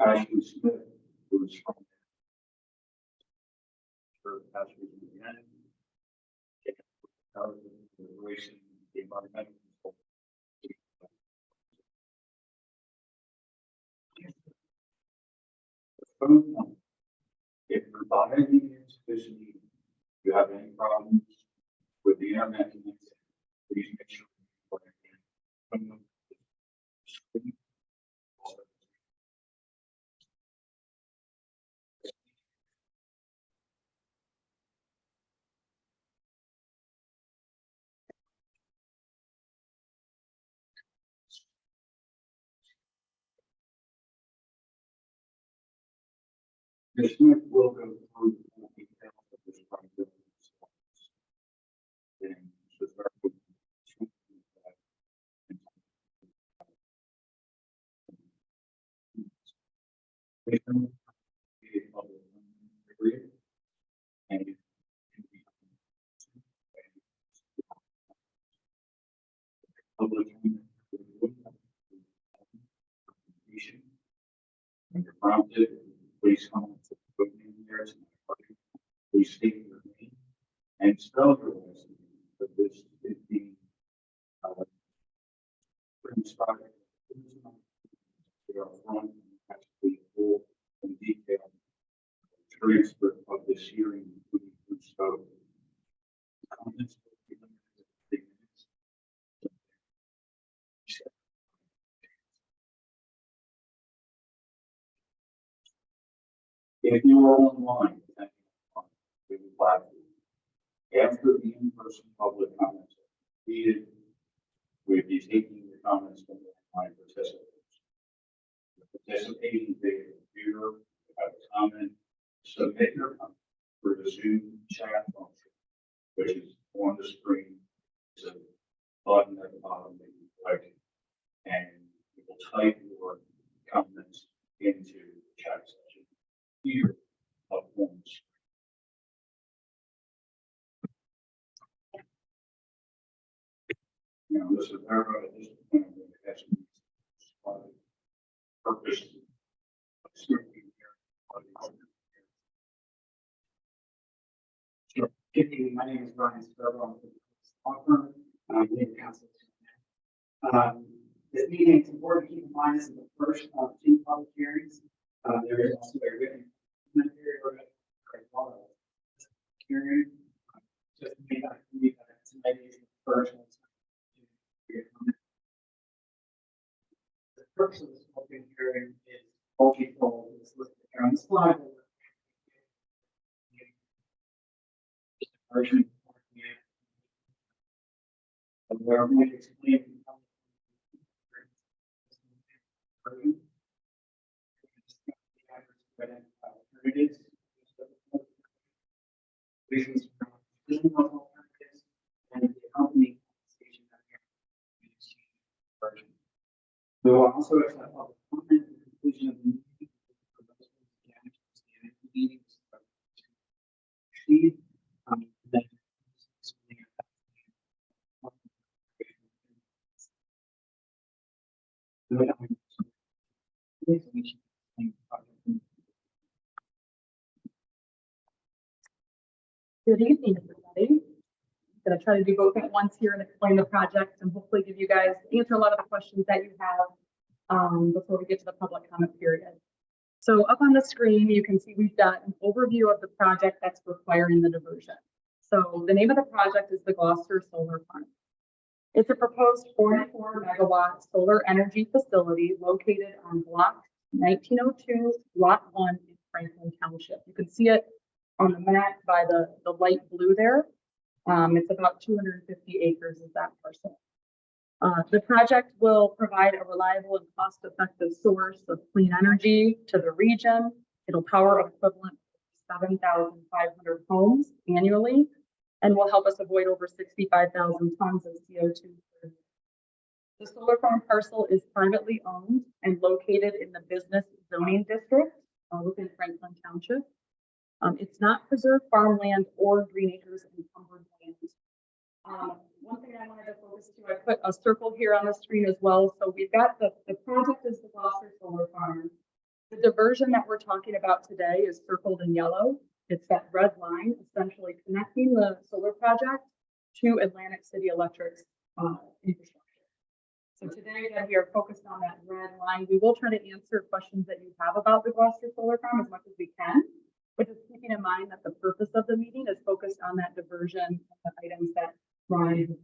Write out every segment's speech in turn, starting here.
Ashley Smith, who is from her past week in the end. Racing the environmental control. If you're buying the insufficient need, you have any problems with the internet, please make sure you Ms. Smith will go through the details of this project. And so and public when you're prompted, please come to the there. Please state your name and spell your last name. But this is the project. They are front actually full and detailed transcript of this hearing, including who spoke. Comments will be limited to 3 minutes. If you are online, we would like to. After the in-person public comments are completed, we will be taking the comments from the online participants. The participating via computer, have a comment, submit your comment for the Zoom chat function, which is on the screen. It's a button at the bottom that you click, and you will type your comments into the chat section here up on the screen. Now, this is everybody at this point. I'm going to ask you purpose of speaking here. Sure. Good evening. My name is Brian Sparrow. I'm with the law firm. I'm legal counsel. This meeting, it's important to keep in mind this is the first of 2 public hearings. There is also a written commentary or hearing. Just to be that tonight is the first one. The purpose of this public hearing is multi-fold. It's listed here on the slide. Version where I'm going to explain alternatives, reasons for alternatives, and the accompanying compensation version. We will also accept public comment at the conclusion of the meeting for those meetings. Good evening, everybody. I'm going to try to do both at once here and explain the project and hopefully give you guys, answer a lot of the questions that you have before we get to the public comment period. So up on the screen, you can see we've got an overview of the project that's requiring the diversion. So the name of the project is the Gloucester Solar Farm. It's a proposed 44 megawatt solar energy facility located on block 1902, lot 1 in Franklin Township. You can see it on the map by the light blue there. It's about 250 acres is that parcel. The project will provide a reliable and cost-effective source of clean energy to the region. It'll power equivalent to 7,500 homes annually and will help us avoid over 65,000 tons of CO2. The solar farm parcel is privately owned and located in the business zoning district within Franklin Township. It's not preserved farmland or green acres encumbered land. One thing I wanted to focus to, I put a circle here on the screen as well. So we've got the project is the Gloucester Solar Farm. The diversion that we're talking about today is circled in yellow. It's that red line essentially connecting the solar project to Atlantic City Electric's infrastructure. So today, again, we are focused on that red line. We will try to answer questions that you have about the Gloucester Solar Farm as much as we can, but just keeping in mind that the purpose of the meeting is focused on that diversion items that Ryan.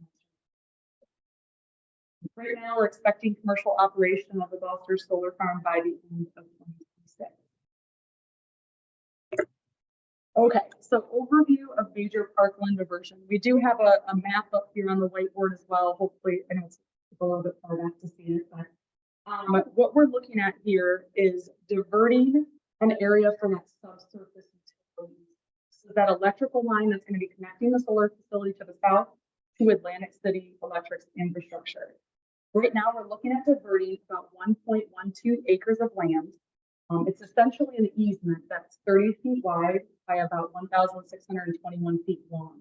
Right now, we're expecting commercial operation of the Gloucester Solar Farm by the end of 2026. Okay, so overview of major parkland diversion. We do have a map up here on the whiteboard as well. Hopefully, I know it's a little bit far back to see it, but what we're looking at here is diverting an area from its subsurface utilities. So that electrical line that's going to be connecting the solar facility to the south to Atlantic City Electric's infrastructure. Right now, we're looking at diverting about 1.12 acres of land. It's essentially an easement that's 30 feet wide by about 1,621 feet long.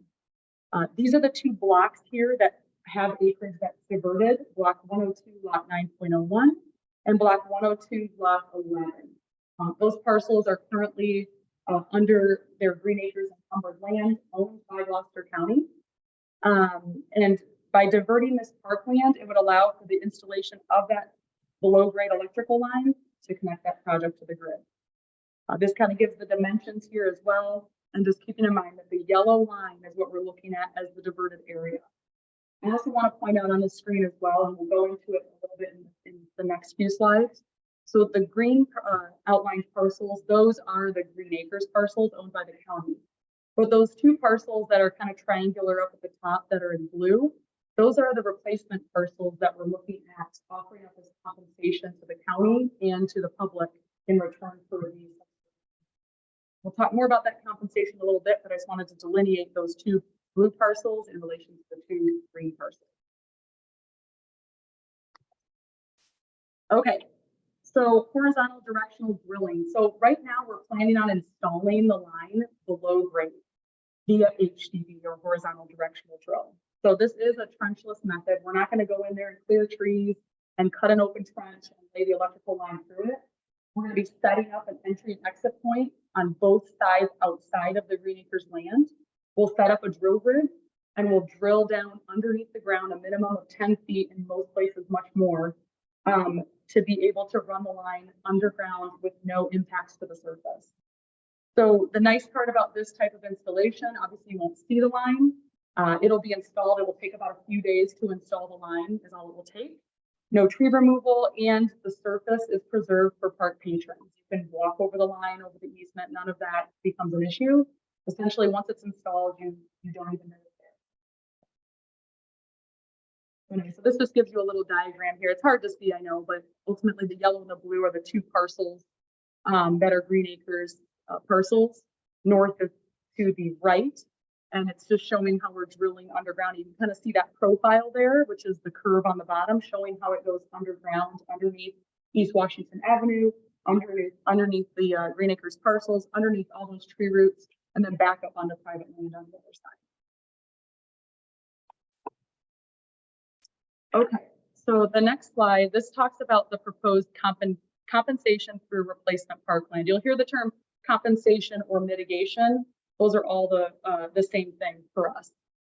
These are the two blocks here that have acreage that's diverted, block 102, lot 9.01, and block 102, lot 11. Those parcels are currently under their green acres encumbered land owned by Gloucester County. And by diverting this parkland, it would allow for the installation of that below grade electrical line to connect that project to the grid. This kind of gives the dimensions here as well. And just keeping in mind that the yellow line is what we're looking at as the diverted area. I also want to point out on the screen as well, and we'll go into it a little bit in the next few slides. So the green outlined parcels, those are the Green Acres parcels owned by the county. But those two parcels that are kind of triangular up at the top that are in blue, those are the replacement parcels that we're looking at offering up as compensation to the county and to the public in return for these. We'll talk more about that compensation a little bit, but I just wanted to delineate those two blue parcels in relation to the two green parcels. Okay, so horizontal directional drilling. So right now we're planning on installing the line below grade via HDD or horizontal directional drill. So this is a trenchless method. We're not going to go in there and clear trees and cut an open trench and lay the electrical line through it. We're going to be setting up an entry and exit point on both sides outside of the Green Acres land. We'll set up a drill grid and we'll drill down underneath the ground a minimum of 10 feet, in most places much more, to be able to run the line underground with no impacts to the surface. So the nice part about this type of installation, obviously you won't see the line. It'll be installed. It will take about a few days to install the line is all it will take. No tree removal, and the surface is preserved for park patrons. You can walk over the line, over the easement. None of that becomes an issue. Essentially, once it's installed, you don't even know it's there. Anyway, so this just gives you a little diagram here. It's hard to see, I know, but ultimately the yellow and the blue are the two parcels that are Green Acres parcels. North is to the right, and it's just showing how we're drilling underground. You can kind of see that profile there, which is the curve on the bottom, showing how it goes underground, underneath East Washington Avenue, underneath the Green Acres parcels, underneath all those tree roots, and then back up onto private land on the other side. Okay, so the next slide, this talks about the proposed compensation through replacement parkland. You'll hear the term compensation or mitigation. Those are all the same thing for us.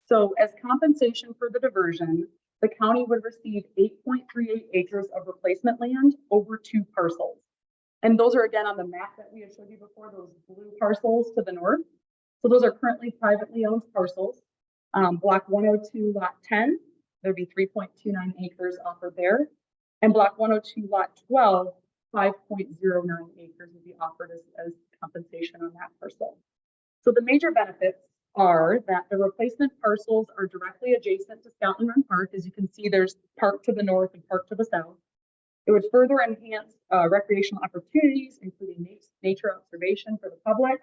So as compensation for the diversion, the county would receive 8.38 acres of replacement land over two parcels. And those are again on the map that we had showed you before, those blue parcels to the north. So those are currently privately owned parcels. Block 102, lot 10 there'd be 3.29 acres offered there. And block 102, lot 12, 5.09 acres would be offered as compensation on that parcel. So the major benefits are that the replacement parcels are directly adjacent to Scotland Run Park. As you can see, there's park to the north and park to the south. It would further enhance recreational opportunities, including nature observation for the public.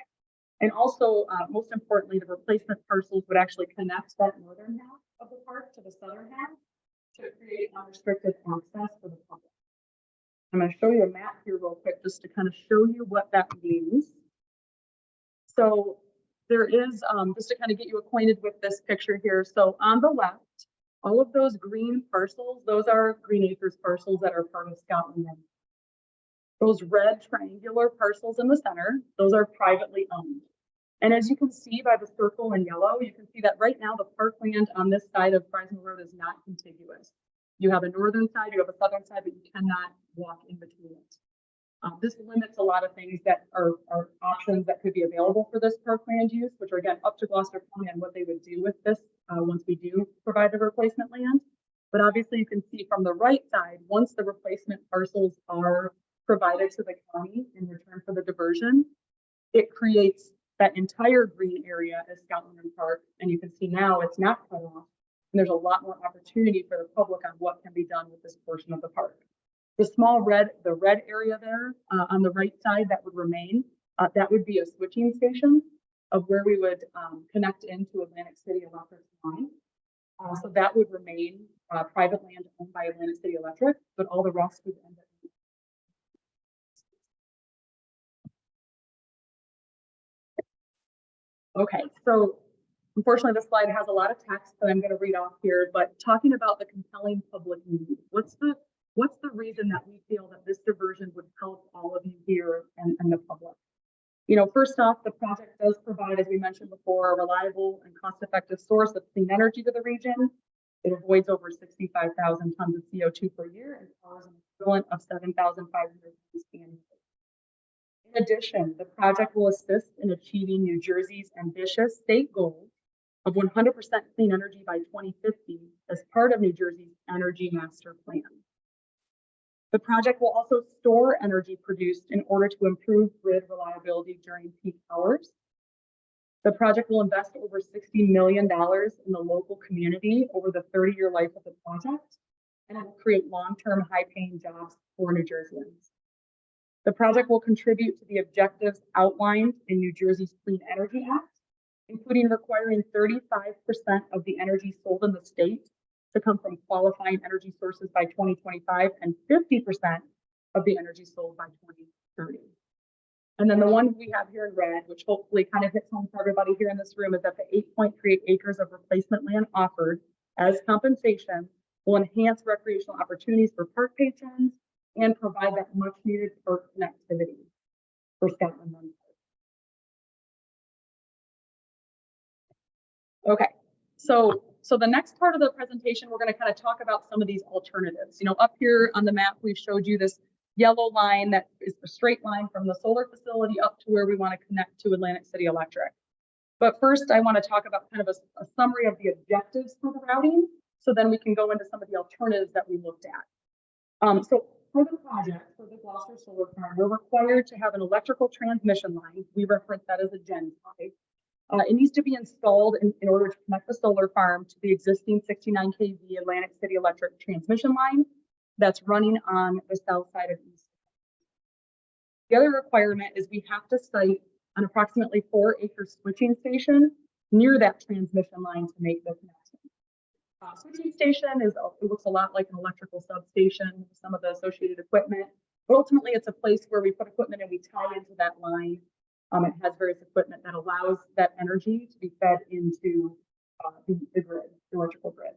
And also, most importantly, the replacement parcels would actually connect that northern half of the park to the southern half to create unrestricted access for the public. I'm going to show you a map here real quick just to kind of show you what that means. So there is, just to kind of get you acquainted with this picture here. So on the left, all of those green parcels, those are Green Acres parcels that are part of Scotland Run. Those red triangular parcels in the center, those are privately owned. And as you can see by the circle in yellow, you can see that right now the parkland on this side of Fresno Road is not contiguous. You have a northern side, you have a southern side, but you cannot walk in between it. This limits a lot of things that are options that could be available for this parkland use, which are again up to Gloucester County and what they would do with this once we do provide the replacement land. But obviously you can see from the right side, once the replacement parcels are provided to the county in return for the diversion, it creates that entire green area as Scotland Run Park. And you can see now it's not cut off. And there's a lot more opportunity for the public on what can be done with this portion of the park. The small red, the red area there on the right side that would remain, that would be a switching station of where we would connect into Atlantic City Electric line. So that would remain private land owned by Atlantic City Electric, but all the rest would end up. Okay, so unfortunately, this slide has a lot of text that I'm going to read off here, but talking about the compelling public need, what's the reason that we feel that this diversion would help all of you here and the public? You know, first off, the project does provide, as we mentioned before, a reliable and cost-effective source of clean energy to the region. It avoids over 65,000 tons of CO2 per year and powers an equivalent of 7,500 tons annually. In addition, the project will assist in achieving New Jersey's ambitious state goal of 100% clean energy by 2050 as part of New Jersey's Energy Master Plan. The project will also store energy produced in order to improve grid reliability during peak hours. The project will invest over $60 million in the local community over the 30-year life of the project, and it will create long-term high-paying jobs for New Jerseyans. The project will contribute to the objectives outlined in New Jersey's Clean Energy Act, including requiring 35% of the energy sold in the state to come from qualifying energy sources by 2025 and 50% of the energy sold by 2030. And then the one we have here in red, which hopefully kind of hits home for everybody here in this room, is that the 8.38 acres of replacement land offered as compensation will enhance recreational opportunities for park patrons and provide that much needed park connectivity for Scotland Run Park. Okay, so the next part of the presentation, we're going to kind of talk about some of these alternatives. You know, up here on the map, we've showed you this yellow line that is a straight line from the solar facility up to where we want to connect to Atlantic City Electric. But first, I want to talk about kind of a summary of the objectives for the routing, so then we can go into some of the alternatives that we looked at. So for the project, for the Gloucester Solar Farm, we're required to have an electrical transmission line. We reference that as a Gen 5. It needs to be installed in order to connect the solar farm to the existing 69 kV Atlantic City Electric transmission line that's running on the south side of East. The other requirement is we have to site an approximately 4-acre switching station near that transmission line to make the connection. Switching station it looks a lot like an electrical substation, some of the associated equipment, but ultimately it's a place where we put equipment and we tie into that line. It has various equipment that allows that energy to be fed into the grid, the electrical grid.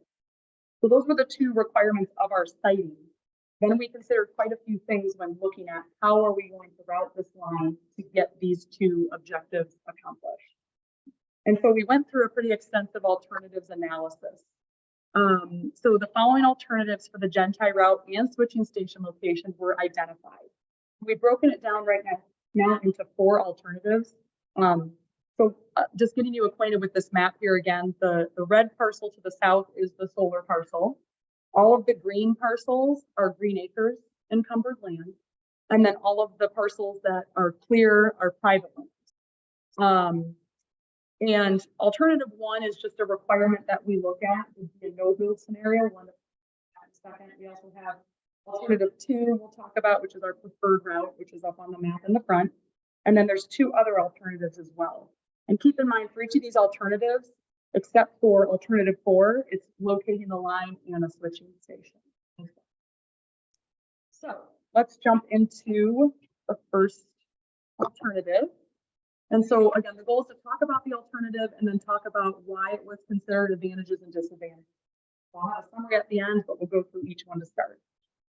So those were the two requirements of our siting. Then we considered quite a few things when looking at how are we going to route this line to get these two objectives accomplished. And so we went through a pretty extensive alternatives analysis. So the following alternatives for the Gen-Tie route and switching station locations were identified. We've broken it down right now into 4 alternatives. So just getting you acquainted with this map here again, the red parcel to the south is the solar parcel. All of the green parcels are green acres encumbered land. And then all of the parcels that are clear are private lands. And alternative one is just a requirement that we look at, would be a no build scenario. One second, we also have alternative two we'll talk about, which is our preferred route, which is up on the map in the front. And then there's two other alternatives as well. And keep in mind, for each of these alternatives, except for alternative 4, it's locating the line and a switching station. So let's jump into the first alternative. And so again, the goal is to talk about the alternative and then talk about why it was considered advantages and disadvantages. I'll have a summary at the end, but we'll go through each one to start.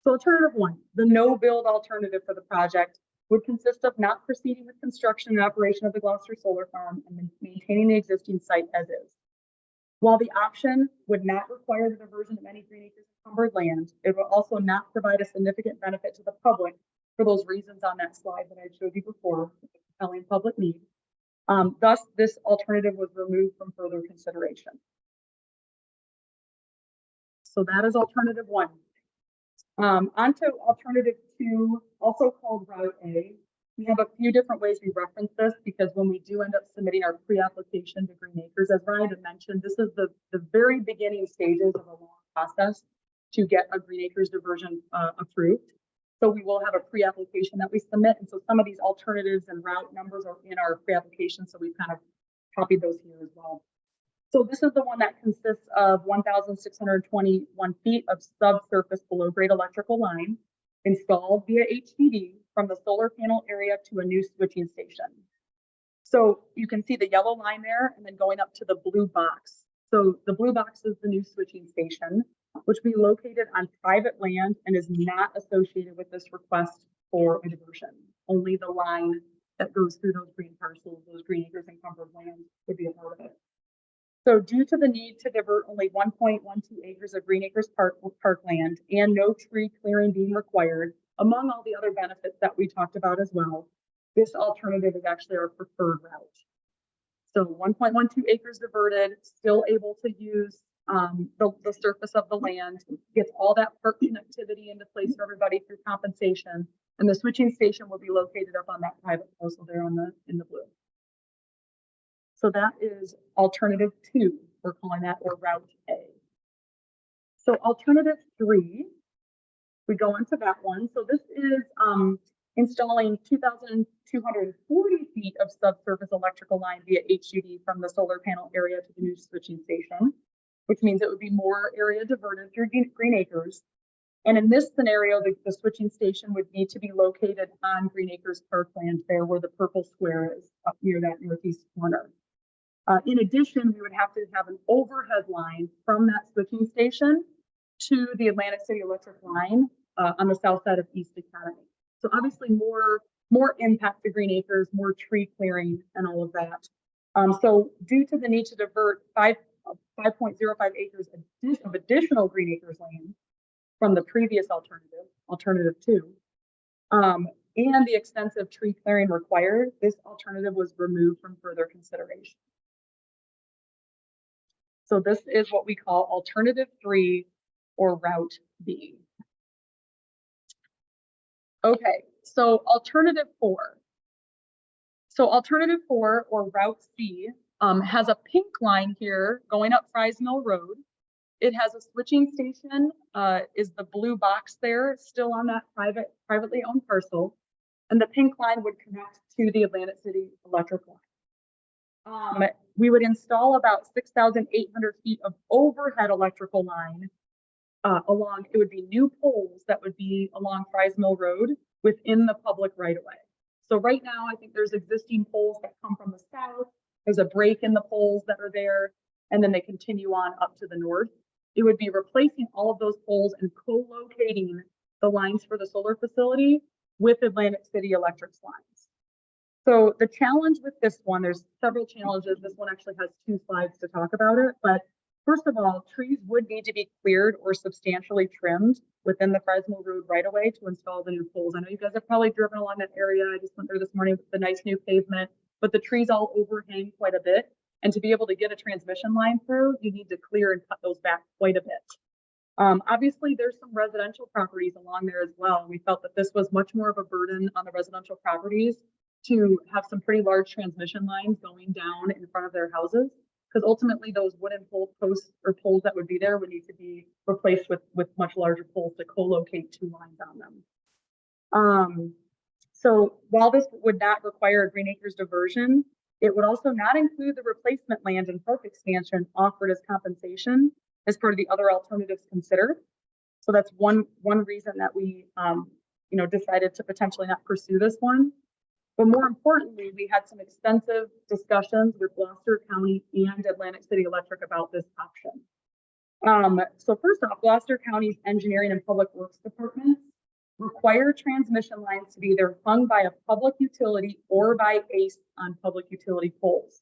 So alternative 1, the no build alternative for the project would consist of not proceeding with construction and operation of the Gloucester Solar Farm and maintaining the existing site as is. While the option would not require the diversion of any green acres encumbered land, it will also not provide a significant benefit to the public for those reasons on that slide that I showed you before, compelling public need. Thus, this alternative was removed from further consideration. So that is alternative 1. Onto alternative 2, also called Route A. We have a few different ways we reference this because when we do end up submitting our pre-application to Green Acres, as Ryan had mentioned, this is the very beginning stages of a long process to get a Green Acres diversion approved. So we will have a pre-application that we submit. And so some of these alternatives and route numbers are in our pre-application. So we've kind of copied those here as well. So this is the one that consists of 1,621 feet of subsurface below grade electrical line installed via HDD from the solar panel area to a new switching station. So you can see the yellow line there and then going up to the blue box. So the blue box is the new switching station, which will be located on private land and is not associated with this request for a diversion. Only the line that goes through those green parcels, those green acres encumbered land would be a part of it. So due to the need to divert only 1.12 acres of Green Acres parkland and no tree clearing being required, among all the other benefits that we talked about as well, this alternative is actually our preferred route. So 1.12 acres diverted, still able to use the surface of the land, gets all that park connectivity into place for everybody through compensation, and the switching station will be located up on that private parcel there in the blue. So that is alternative 2, we're calling that, or route A. So alternative 3, we go into that one. So this is installing 2,240 feet of subsurface electrical line via HUD from the solar panel area to the new switching station, which means it would be more area diverted through Green Acres. And in this scenario, the switching station would need to be located on Green Acres parkland there where the purple square is up near that northeast corner. In addition, we would have to have an overhead line from that switching station to the Atlantic City Electric line on the south side of East Academy. So obviously more impact to Green Acres, more tree clearing and all of that. So due to the need to divert 5.05 acres of additional Green Acres land from the previous alternative 2, and the extensive tree clearing required, this alternative was removed from further consideration. So this is what we call alternative 3 or route B. Okay, so alternative 4. So alternative 4 or route C has a pink line here going up Fry's Mill Road. It has a switching station, is the blue box there, still on that privately owned parcel. And the pink line would connect to the Atlantic City Electric line. We would install about 6,800 feet of overhead electrical line along, it would be new poles that would be along Fry's Mill Road within the public right of way. So right now, I think there's existing poles that come from the south. There's a break in the poles that are there, and then they continue on up to the north. It would be replacing all of those poles and co-locating the lines for the solar facility with Atlantic City Electric's lines. So the challenge with this one, there's several challenges. This one actually has 2 slides to talk about it. But first of all, trees would need to be cleared or substantially trimmed within the Fry's Mill Road right away to install the new poles. I know you guys have probably driven along that area. I just went there this morning with the nice new pavement. but the trees all overhang quite a bit. And to be able to get a transmission line through, you need to clear and cut those back quite a bit. Obviously, there's some residential properties along there as well. We felt that this was much more of a burden on the residential properties to have some pretty large transmission lines going down in front of their houses. Because ultimately those wooden pole posts or poles that would be there would need to be replaced with much larger poles to co-locate two lines on them. So while this would not require a Green Acres diversion, it would also not include the replacement land and park expansion offered as compensation as part of the other alternatives considered. So that's one reason that we decided to potentially not pursue this one. But more importantly, we had some extensive discussions with Gloucester County and Atlantic City Electric about this option. So first off, Gloucester County's Engineering and Public Works Department require transmission lines to be either hung by a public utility or by ACE on public utility poles.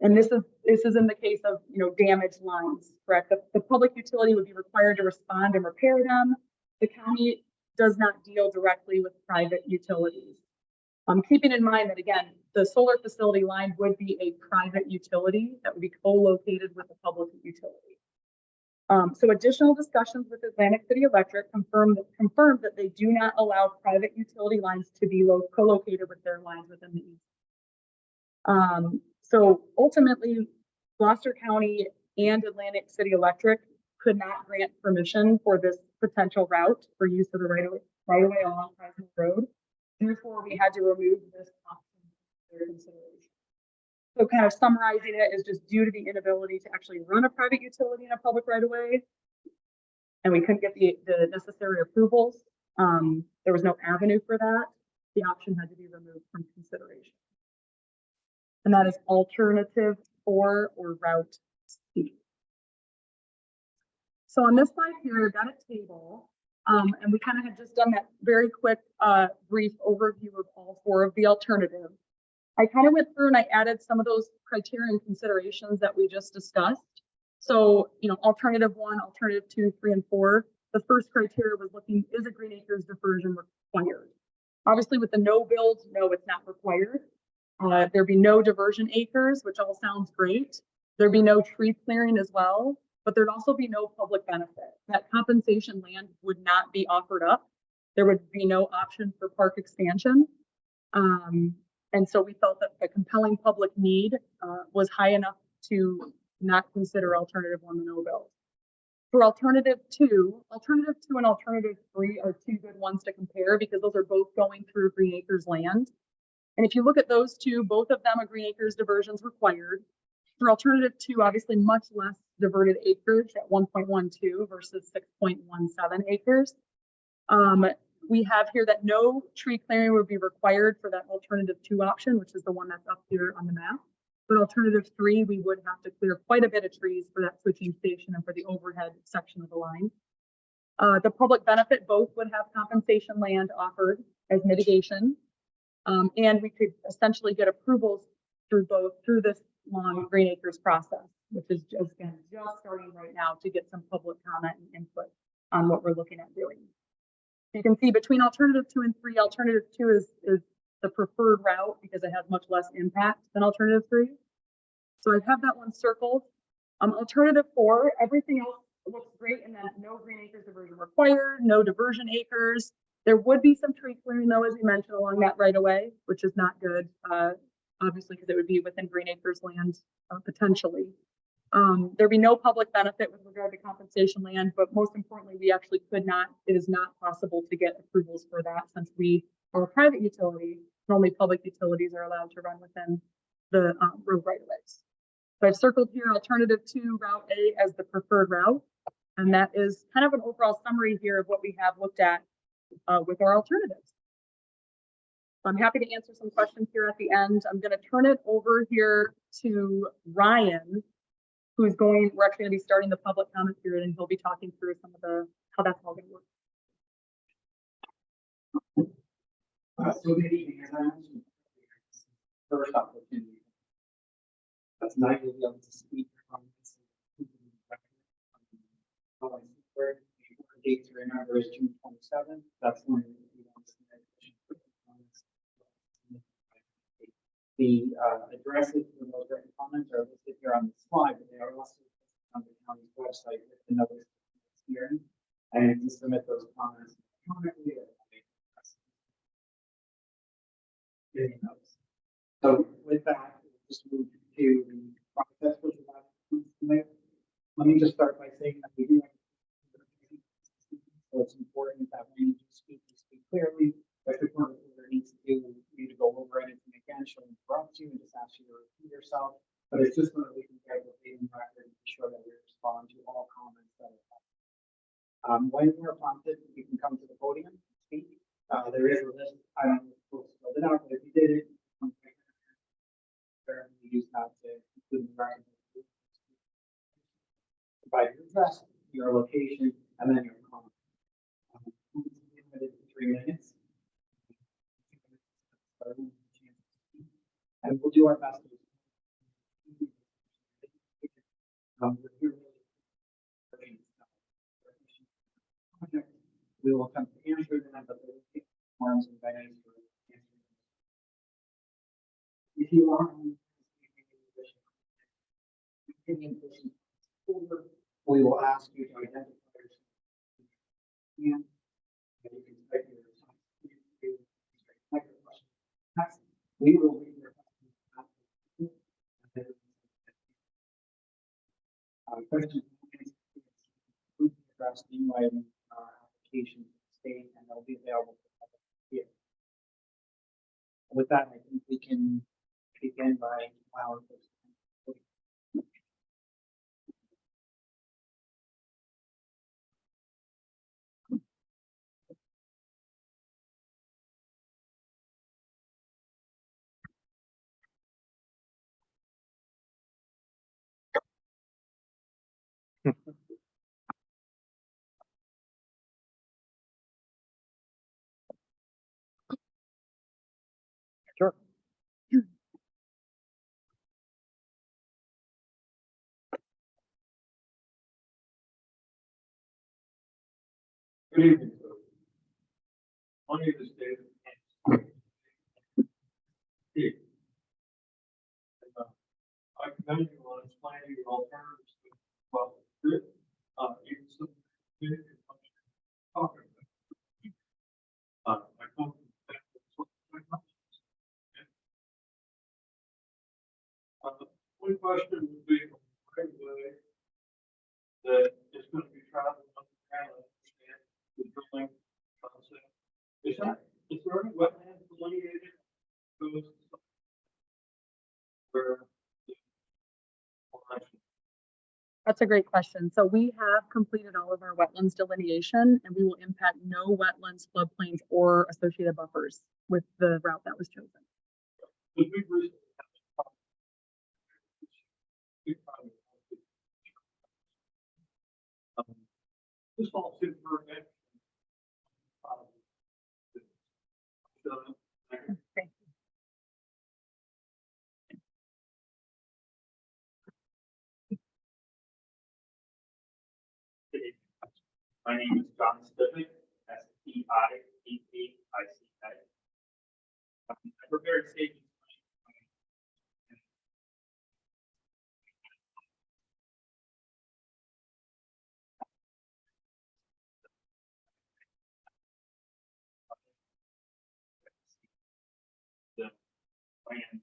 And this is in the case of damaged lines, correct? The public utility would be required to respond and repair them. The county does not deal directly with private utilities. Keeping in mind that, again, the solar facility line would be a private utility that would be co-located with a public utility. So additional discussions with Atlantic City Electric confirmed that they do not allow private utility lines to be co-located with their lines within the easement. So ultimately, Gloucester County and Atlantic City Electric could not grant permission for this potential route for use of the right-of-way along Fresno Road. Therefore, we had to remove this option from their consideration. So kind of summarizing it is just due to the inability to actually run a private utility in a public right-of-way, and we couldn't get the necessary approvals. There was no avenue for that. The option had to be removed from consideration. And that is alternative 4 or route C. So on this slide here, I've got a table. And we kind of had just done that very quick, brief overview of all 4 of the alternatives. I kind of went through and I added some of those criteria and considerations that we just discussed. So, alternative 1, alternative 2, 3, and 4. The first criteria was looking, is a Green Acres diversion required? Obviously, with the no build, no, it's not required. There'd be no diversion acres, which all sounds great. There'd be no tree clearing as well. But there'd also be no public benefit. That compensation land would not be offered up. There would be no option for park expansion. And so we felt that the compelling public need was high enough to not consider alternative 1, the no build. For alternative 2 and alternative 3 are 2 good ones to compare because those are both going through Green Acres land. And if you look at those 2, both of them are Green Acres diversions required. For alternative 2, obviously much less diverted acreage at 1.12 versus 6.17 acres. We have here that no tree clearing would be required for that alternative 2 option, which is the one that's up here on the map. But alternative 3, we would have to clear quite a bit of trees for that switching station and for the overhead section of the line. The public benefit, both would have compensation land offered as mitigation. And we could essentially get approvals through this long Green Acres process, which is just starting right now to get some public comment and input on what we're looking at doing. You can see between alternative 2 and 3, alternative 2 is the preferred route because it has much less impact than alternative 3. So I have that one circled. Alternative 4, everything else looks great, and then no Green Acres diversion required, no diversion acres. There would be some tree clearing though, as we mentioned, along that right of way, which is not good. Obviously, because it would be within Green Acres land potentially. There'd be no public benefit with regard to compensation land, but most importantly, we actually could not, it is not possible to get approvals for that since we are a private utility, and only public utilities are allowed to run within the road right of ways. So I've circled here alternative 2, route A as the preferred route. And that is kind of an overall summary here of what we have looked at with our alternatives. So I'm happy to answer some questions here at the end. I'm going to turn it over here to Ryan, we're actually going to be starting the public comment period, and he'll be talking through some of how that's all going to work. So good evening, as I mentioned, first opportunity. That's nice to be able to speak on this. Date to remember is June 27th. That's when we want to The addresses for those written comments are listed here on the slide, but they are also on the county's website with the notice of this hearing. And you can submit those comments electronically or getting those. So with that, we'll just move to the process which we'll have to submit. Let me just start by saying that we do have, so it's important that when you speak, you speak clearly. If the court order needs to do, you to go over anything again, she'll interrupt you and just ask you to repeat yourself. But it's just so that we can get the reading record and be sure that we respond to all comments that are. When you're prompted, you can come to the podium and speak. There is a list. I don't know if folks filled it out, but if you did it, we use that to include the record. Provide your address, your location, and then your comment. Limited to 3 minutes. And we'll do our best to we will attempt to answer them, but there will be forms and guidance for answering them. If you are on we will ask you to identify yourself. And you can type your response. We will read your questions. Addressed in writing application state, and they'll be available for public here. With that, I think we can begin by allowing folks. Sure. Good evening, sir. My name is David. I commend you on explaining your alternatives to well, good, even some good talking about. I come from one question would be right away that is going to be traveling on the ground, understand the drilling concept. Is there any wetland delineated? Goes where That's a great question. So we have completed all of our wetlands delineation and we will impact no wetlands, floodplains, or associated buffers with the route that was chosen. Because we've recently had this all seems very good. Thank you. My name is John Stivic, S-T-I-V-V-I-C-K. I prepared statements. The plan.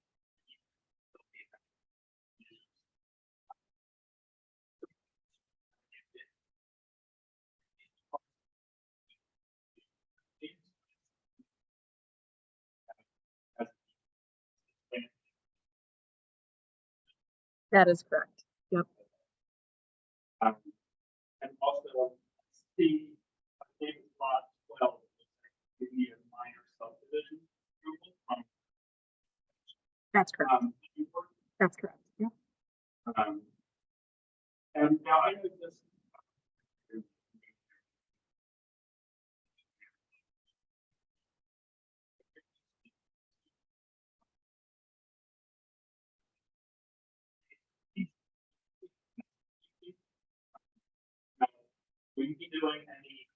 That is correct. Yep. And also see, I think lot 12 give me a minor subdivision approval from That's correct. Newport. That's correct. Yep. And now I know this. Will you be doing any?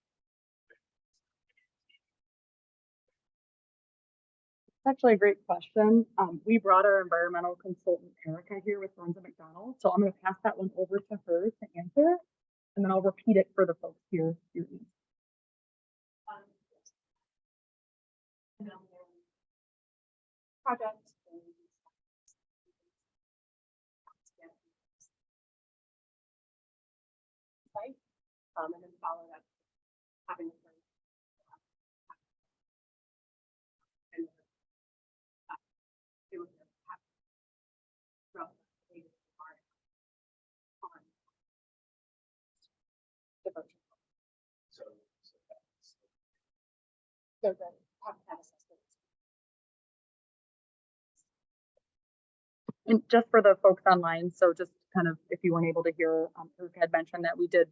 actually a great question. We brought our environmental consultant Erica here with Lorenzo McDonald, so I'm going to pass that one over to her to answer, and then I'll repeat it for the folks here. Project. Site, and then follow up having. And do it. So that's. So the habitat assessment. And just for the folks online, so just kind of, if you weren't able to hear, Erica had mentioned that we did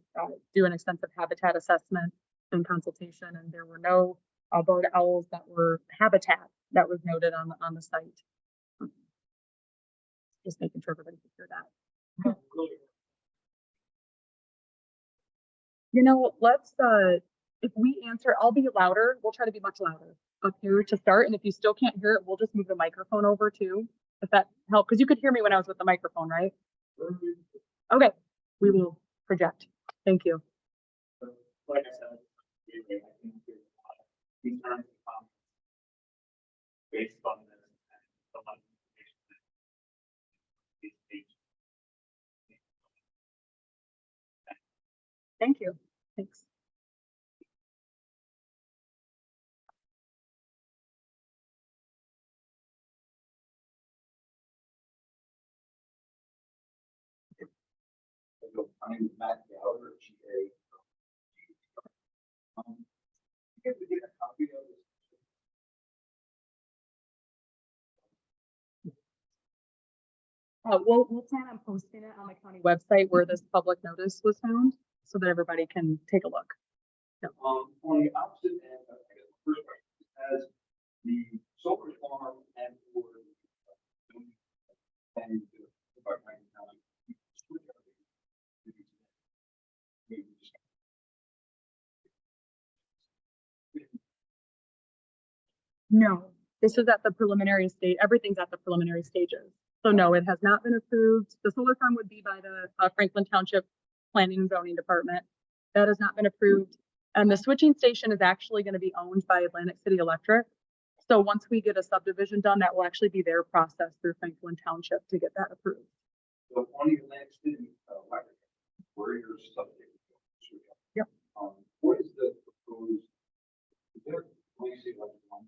do an extensive habitat assessment and consultation, and there were no barred owls that were habitat that was noted on the site. Just making sure everybody could hear that. You know, let's, if we answer, I'll be louder. We'll try to be much louder up here to start. And if you still can't hear it, we'll just move the microphone over too, if that helps. Because you could hear me when I was with the microphone, right? Okay, we will project. Thank you. Like I said, I think there's a lot of concerns and comments based on this and a lot of information that these pages. Thank you. Thanks. I'm Matt Gallagher, GA. If we get a copy of this. We'll plan on posting it on the county website where this public notice was found so that everybody can take a look. On the opposite end, I guess the first question, as the solar farm and or and No, this is at the preliminary state. Everything's at the preliminary stages. So no, it has not been approved. The solar farm would be by the Franklin Township Planning and Zoning Department. That has not been approved. And the switching station is actually going to be owned by Atlantic City Electric. So once we get a subdivision done, that will actually be their process through Franklin Township to get that approved. So on the Atlantic City Electric, where your subject. Yep. What is the proposed? Is there, let me see, like one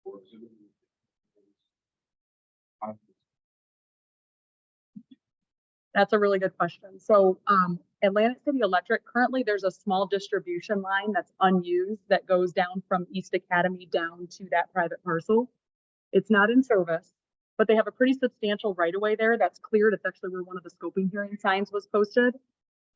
or two. That's a really good question. So Atlantic City Electric, currently there's a small distribution line that's unused that goes down from East Academy down to that private parcel. It's not in service, but they have a pretty substantial right of way there that's cleared. It's actually where one of the scoping hearing signs was posted.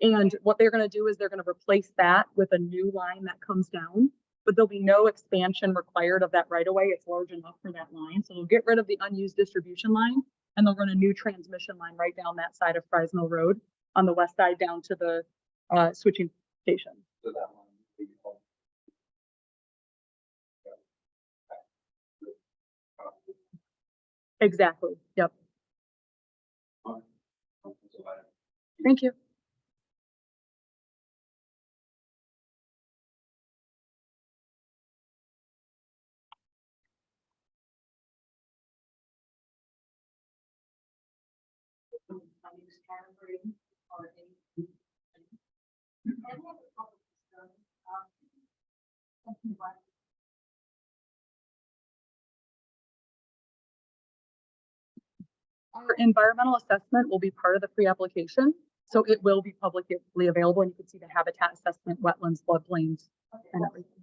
And what they're going to do is they're going to replace that with a new line that comes down, but there'll be no expansion required of that right of way. It's large enough for that line. So they'll get rid of the unused distribution line and they'll run a new transmission line right down that side of Fresno Road on the west side down to the switching station. So that one. Exactly. Yep. Thank you. Our environmental assessment will be part of the pre-application, so it will be publicly available, and you can see the habitat assessment, wetlands, floodplains, and everything.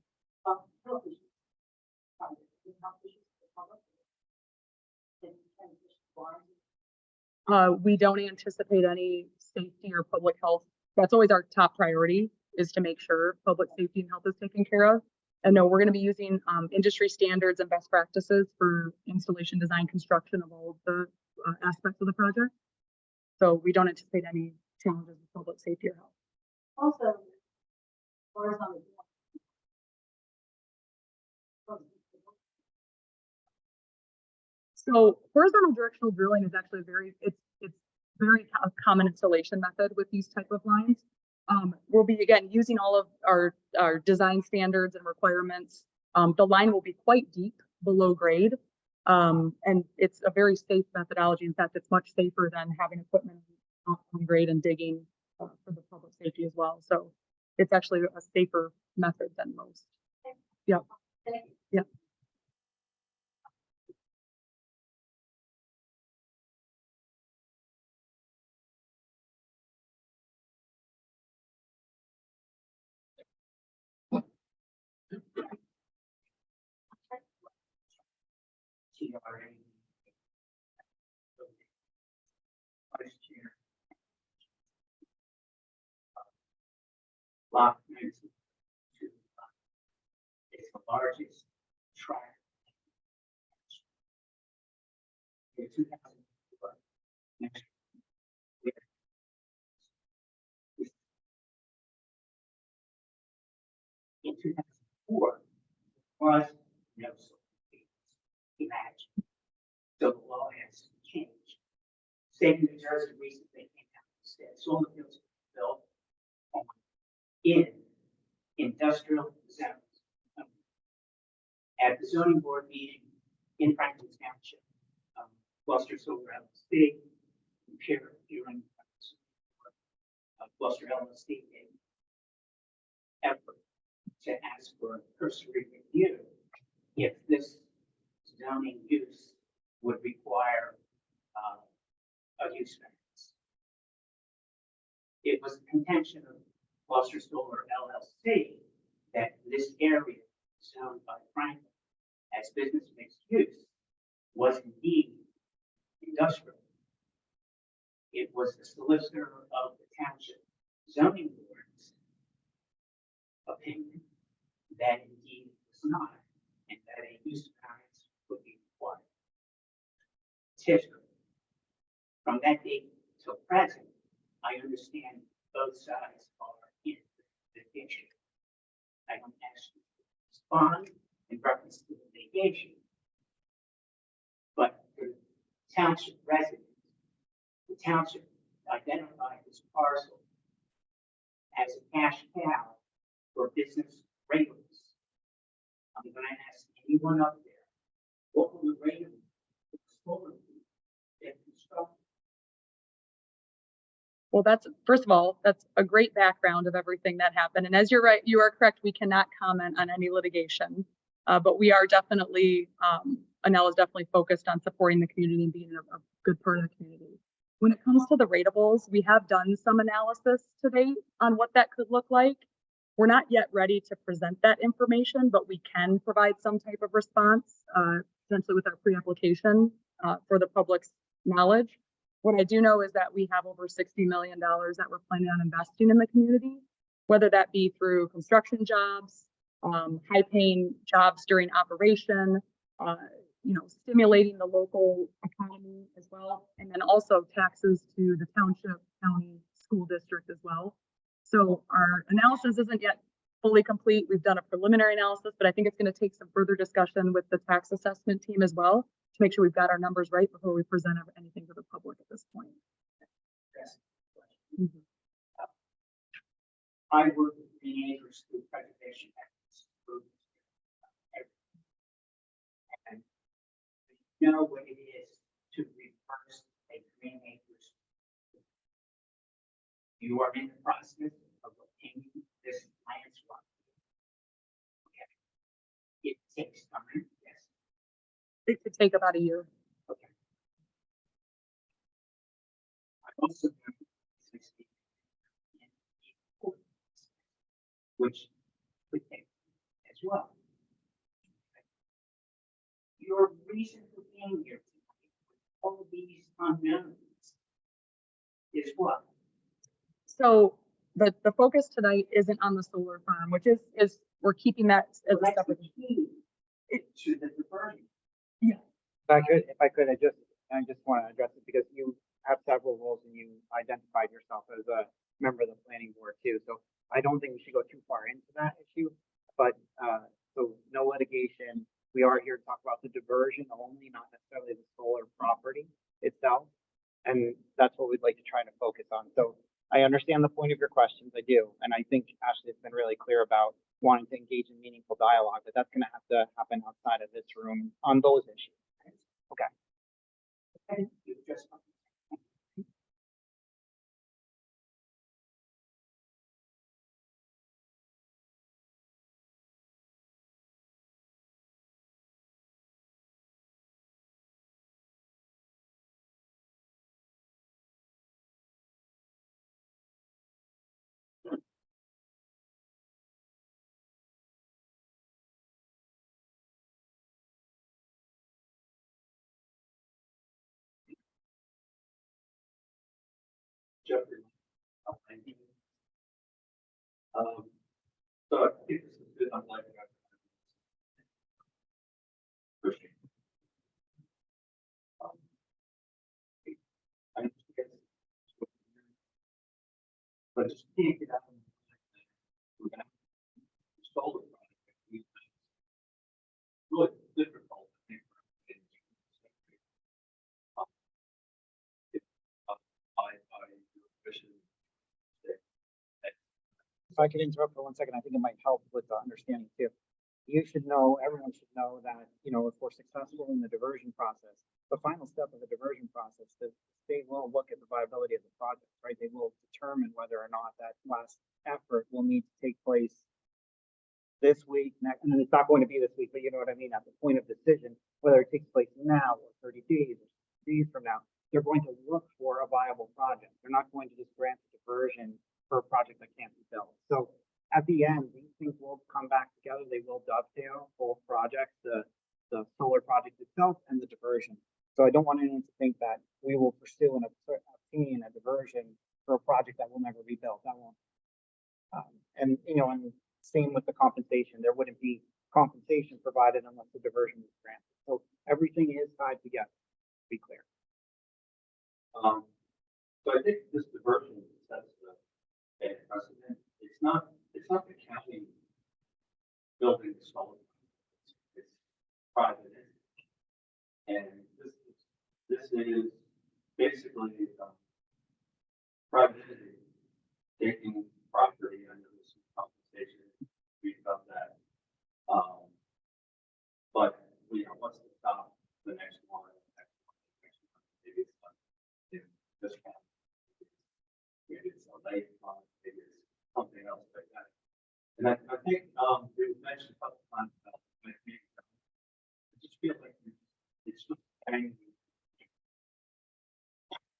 We don't anticipate any safety or public health. That's always our top priority, is to make sure public safety and health is taken care of. And no, we're going to be using industry standards and best practices for installation, design, construction of all of the aspects of the project. So we don't anticipate any challenges with public safety or health. Also, So horizontal directional drilling is actually it's very common installation method with these type of lines. We'll be again using all of our design standards and requirements. The line will be quite deep below grade. And it's a very safe methodology. In fact, it's much safer than having equipment on grade and digging for the public safety as well. So it's actually a safer method than most. Yep. Yep. Vice Chair. Lot 92. It's the largest tract. In 2004, next year. In 2004, was no imagine. So the law has changed. State of New Jersey recently came out and said solar fields are built in industrial zones. At the zoning board meeting in Franklin Township, Gloucester Solar LLC, peer hearing, Gloucester LLC, effort to ask for a cursory review if this zoning use would require a use variance. It was the contention of Gloucester Solar LLC that this area zoned by Franklin as business mixed use was indeed industrial. It was the solicitor of the township zoning board's opinion that indeed it was not, and that a use variance would be required. History. From that date till present, I understand both sides are in the issue. I don't actually respond in reference to the litigation, but the township residents, the township identified this parcel as a cash cow for business rentals. I'm going to ask anyone up there, what will the rate of solar get constructed? Well, first of all, that's a great background of everything that happened. And as you're right, you are correct. We cannot comment on any litigation, but we are definitely, Anel is definitely focused on supporting the community and being a good part of the community. When it comes to the ratables, we have done some analysis to date on what that could look like. We're not yet ready to present that information, but we can provide some type of response, essentially with our pre-application for the public's knowledge. What I do know is that we have over $60 million that we're planning on investing in the community, whether that be through construction jobs, high-paying jobs during operation, stimulating the local economy as well, and then also taxes to the township, county, school district as well. So our analysis isn't yet fully complete. We've done a preliminary analysis, but I think it's going to take some further discussion with the tax assessment team as well to make sure we've got our numbers right before we present anything to the public at this point. Mm-hmm. I work with green acres through preservation efforts. And you know what it is to reverse a green acres. You are in the process of obtaining this land swap. Okay. It takes time, yes. It could take about a year. Okay. I also know 60, which could take as well. Your reason for being here tonight with all these unknowns is what? So the focus tonight isn't on the solar farm, which is we're keeping that as a separate. key to the diversion. Yeah. If I could, I just want to address it because you have several roles and you identified yourself as a member of the planning board too. So I don't think we should go too far into that issue, but so no litigation. We are here to talk about the diversion only, not necessarily the solar. And that's what we'd like to try to focus on. So I understand the point of your questions, I do, and I think Ashley has been really clear about wanting to engage in meaningful dialogue, but that's gonna have to happen outside of this room on those issues. Okay. And you just. Jeffrey. So I think this is good. I'm like. Christian. I understand. But just can't get out. We're gonna install the project. Really difficult, I think. If I could interrupt for 1 second, I think it might help with the understanding too. You should know, everyone should know that, you know, if we're successful in the diversion process, the final step of the diversion process, the state will look at the viability of the project, right? They will determine whether or not that last effort will need to take place this week, next, and it's not going to be this week, but you know what I mean, at the point of decision, whether it takes place now or 30 days or 60 days from now, they're going to look for a viable project. They're not going to just grant a diversion for a project that can't be built. So at the end, these things will come back together. They will dovetail both projects, the solar project itself and the diversion. So I don't want anyone to think that we will pursue and obtain a diversion for a project that will never be built. That won't. And you know, and same with the compensation. There wouldn't be compensation provided unless the diversion was granted. So everything is tied together. To be clear. So I think this diversion sets a precedent. It's not the county building the solar. It's private entity. And this is basically private entity taking property under this compensation. Read about that. But you know, what's to stop the next one? Maybe it's not in this county. Maybe it's a late one, maybe it's something else like that. And I think it was mentioned a couple times about maybe I just feel like it's just angry.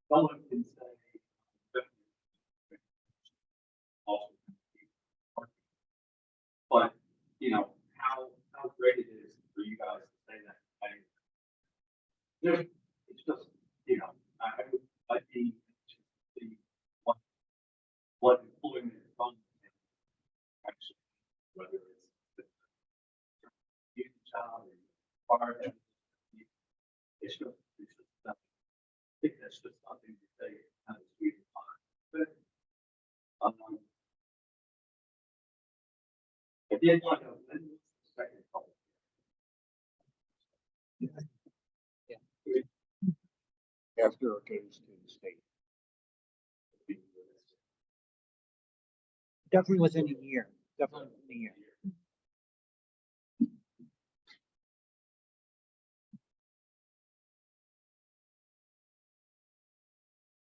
Someone can say also, but you know how great it is for you guys to say that. It's just you know I'd be what employment from actually, whether it's youth child or fire, it's just I think that's just something to say kind of sweet and fine. But I did want to amend the second public. After it goes to the state. Definitely within a year. Definitely within a year.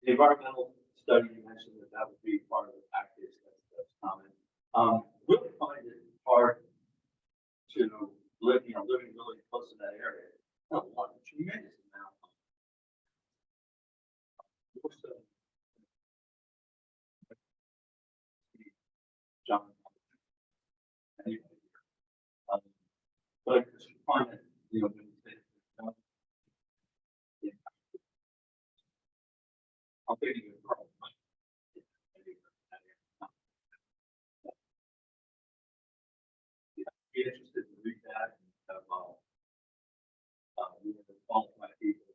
The environmental study, you mentioned that would be part of the package. That's common. Really find it hard to live, you know, living really close to that area. A lot, a tremendous amount. John. But I just find that, you know, when you say, I'm thinking of Carl. Be interested to read that and have, we have qualified people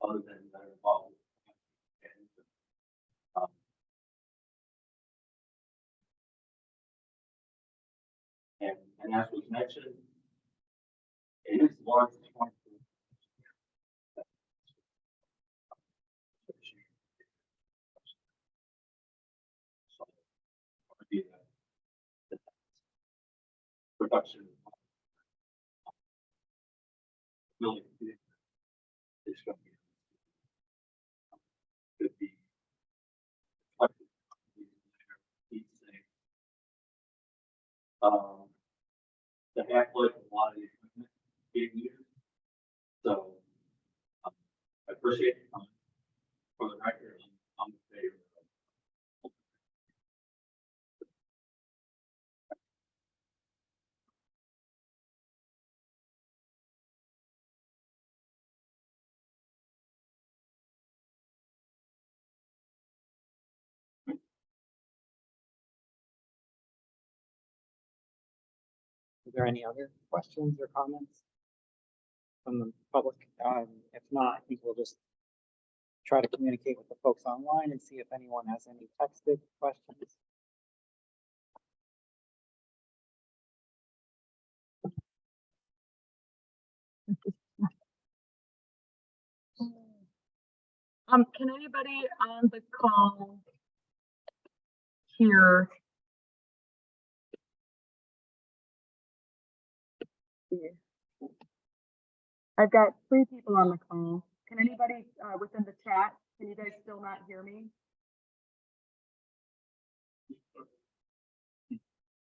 other than that are involved. And as was mentioned, it is large. question. Really, it's going to be. Could be. The half-life of a lot of the equipment being used. So, I appreciate it. For the record, I'm in favor of. Is there any other questions or comments from the public? If not, I think we'll just try to communicate with the folks online and see if anyone has any texted questions. Can anybody on the call hear? I've got 3 people on the call. Can anybody within the chat, can you guys still not hear me?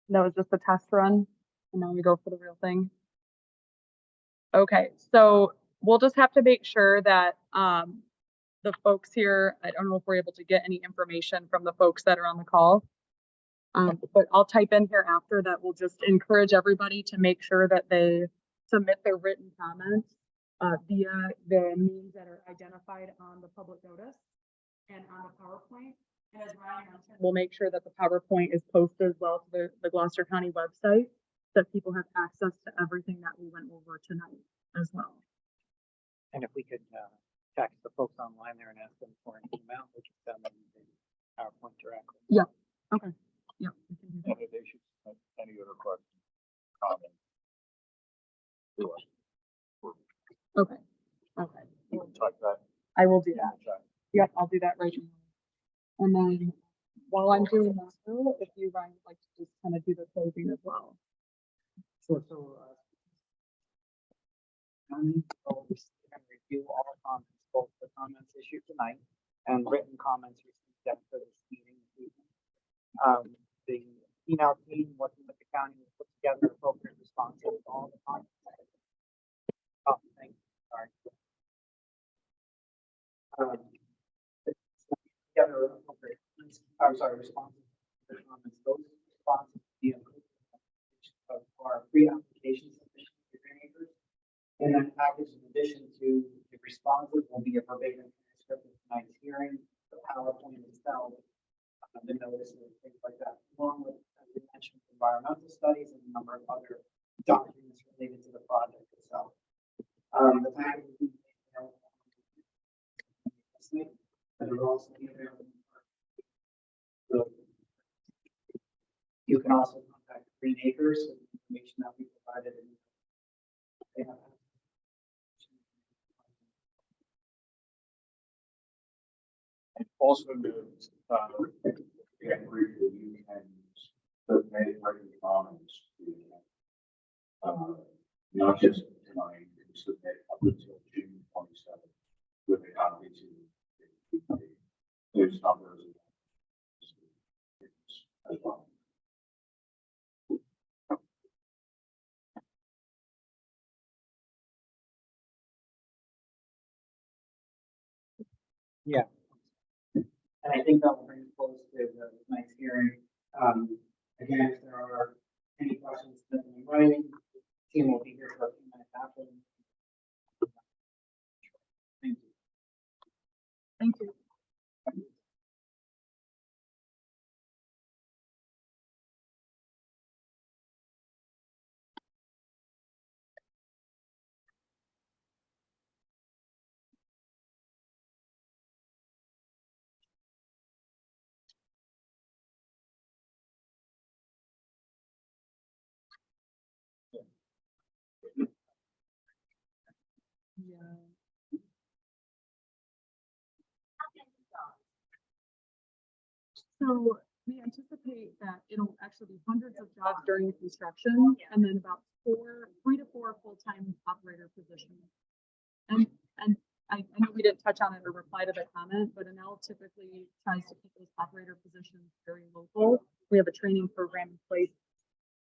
No, it's just a test run, and now we go for the real thing. Okay, so we'll just have to make sure that the folks here, I don't know if we're able to get any information from the folks that are on the call. But I'll type in here after that. We'll just encourage everybody to make sure that they submit their written comments via the means that are identified on the public notice and on the PowerPoint. And as Ryan mentioned, we'll make sure that the PowerPoint is posted as well to the Gloucester County website, so that people have access to everything that we went over tonight as well. And if we could text the folks online there and ask them for an email, we can send them the PowerPoint directly. Yeah. Okay. Yeah. we can do that. And if they should have any other questions, comments. Do it. Okay. Okay. You can type that. I will do in that. the chat. Yep, I'll do that right now. And then while I'm doing that, if you, Ryan, would like to just kind of do the closing as well. Sure, so, we'll just review all the comments, both the comments issued tonight and written comments received after this meeting. The email team working with the county will put together appropriate responses to all the comments. Oh, thank you, sorry. Together appropriate, I'm sorry, responses to the comments, those responses be included of our pre-application submission to Green Acres. And that package, in addition to the responses, will be a verbatim transcript of tonight's hearing, the PowerPoint itself, the notices, things like that, along with, as we mentioned, environmental studies and a number of other documents related to the project itself. The package will be available and it will also be available. So you can also contact Green Acres with the information that we provided in. They have And also note, again, briefly, you can submit written comments to, not just tonight, you can submit up until June 27th with a copy to those numbers as well. Yeah. And I think that will bring us close to the tonight's hearing. Again, if there are any questions that in writing, the team will be here for a few minutes after. Thank you. Thank you. Yeah. So We anticipate that it'll actually be hundreds of jobs during construction and then about 3 to 4 full-time operator positions. And I know we didn't touch on it or reply to the comment, but Enel typically tries to keep those operator positions very local. We have a training program in place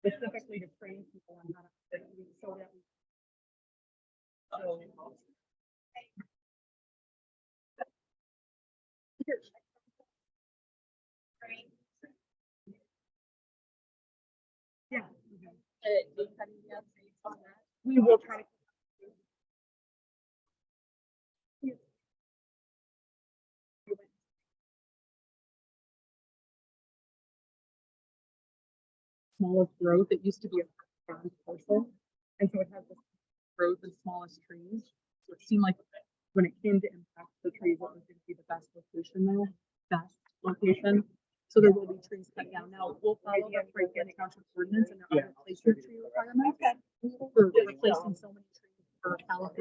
specifically to train people on how to, so that we. So. Yeah. We will try to. Smallest growth, it used to be a farm parcel, and so it has the growth and smallest trees. So it seemed like when it came to impact the trees, it was going to be the best location there, best location. So there will be trees cut down. Now, we'll follow the Franklin Township ordinance and their other placement tree requirements for replacing so many trees for California.